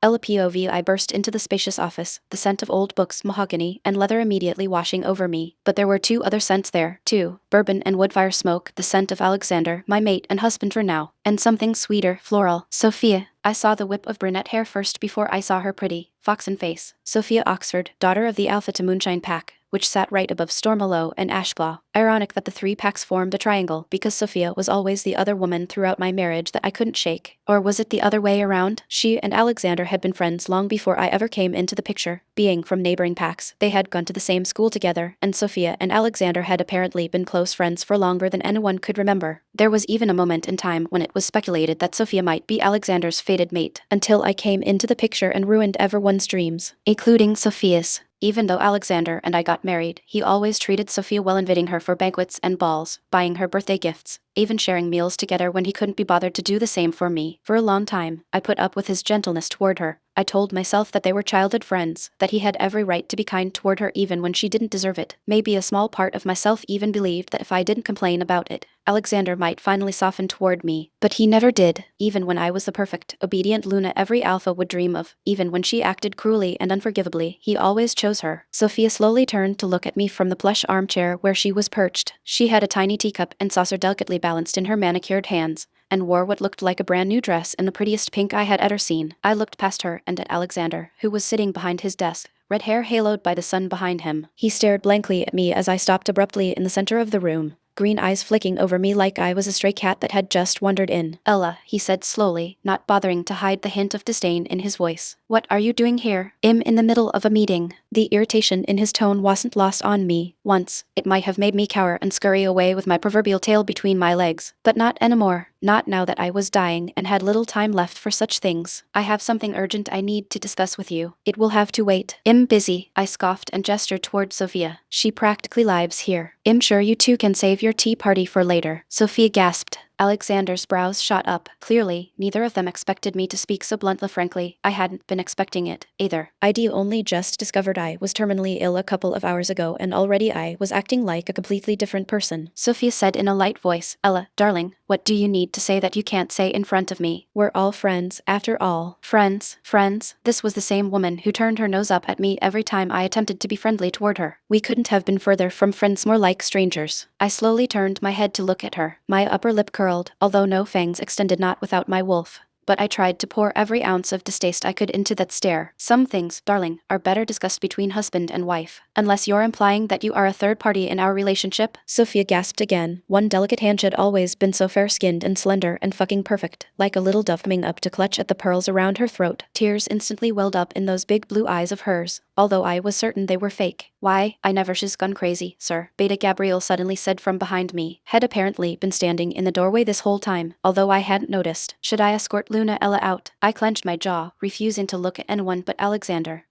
Ella POV. I burst into the spacious office, the scent of old books, mahogany, and leather immediately washing over me. But there were two other scents there, too: bourbon and woodfire smoke, the scent of Alexander, my mate and husband for now, and something sweeter, floral. Sophia. I saw the whip of brunette hair first before I saw her pretty, foxen face. Sophia Oxford, daughter of the Alpha to Moonshine Pack, which sat right above Stormallow and Ashclaw. Ironic that the three packs formed a triangle, because Sophia was always the other woman throughout my marriage that I couldn't shake. Or was it the other way around? She and Alexander had been friends long before I ever came into the picture. Being from neighboring packs, they had gone to the same school together, and Sophia and Alexander had apparently been close friends for longer than anyone could remember. There was even a moment in time when it was speculated that Sophia might be Alexander's fated mate, until I came into the picture and ruined everyone's dreams, including Sophia's. Even though Alexander and I got married, he always treated Sophia well, inviting her for banquets and balls, buying her birthday gifts, even sharing meals together when he couldn't be bothered to do the same for me. For a long time, I put up with his gentleness toward her. I told myself that they were childhood friends, that he had every right to be kind toward her even when she didn't deserve it. Maybe a small part of myself even believed that if I didn't complain about it, Alexander might finally soften toward me. But he never did. Even when I was the perfect, obedient Luna every alpha would dream of, even when she acted cruelly and unforgivably, he always chose her. Sophia slowly turned to look at me from the plush armchair where she was perched. She had a tiny teacup and saucer delicately balanced in her manicured hands, and wore what looked like a brand new dress in the prettiest pink I had ever seen. I looked past her and at Alexander, who was sitting behind his desk, red hair haloed by the sun behind him. He stared blankly at me as I stopped abruptly in the center of the room, green eyes flicking over me like I was a stray cat that had just wandered in. "Ella," he said slowly, not bothering to hide the hint of disdain in his voice. "What are you doing here? I'm in the middle of a meeting." The irritation in his tone wasn't lost on me. Once, it might have made me cower and scurry away with my proverbial tail between my legs, but not anymore. Not now that I was dying and had little time left for such things. "I have something urgent I need to discuss with you. It will have to wait." "I'm busy," I scoffed and gestured toward Sophia. "She practically lives here. I'm sure you two can save your tea party for later." Sophia gasped. Alexander's brows shot up. Clearly, neither of them expected me to speak so bluntly. Frankly, I hadn't been expecting it, either. I'd only just discovered I was terminally ill a couple of hours ago, and already I was acting like a completely different person. Sophia said in a light voice, "Ella, darling, what do you need to say that you can't say in front of me? We're all friends, after all." Friends? Friends? This was the same woman who turned her nose up at me every time I attempted to be friendly toward her. We couldn't have been further from friends, more like strangers. I slowly turned my head to look at her. My upper lip curled, although no fangs extended, not without my wolf. But I tried to pour every ounce of distaste I could into that stare. "Some things, darling, are better discussed between husband and wife. Unless you're implying that you are a third party in our relationship?" Sophia gasped again. One delicate hand had always been so fair-skinned and slender and fucking perfect, like a little dove coming up to clutch at the pearls around her throat. Tears instantly welled up in those big blue eyes of hers, although I was certain they were fake. "Why, I never. She's gone crazy, sir," Beta Gabriel suddenly said from behind me. Had apparently been standing in the doorway this whole time, although I hadn't noticed. "Should I escort Luna Ella out?" I clenched my jaw, refusing to look at anyone but Alexander.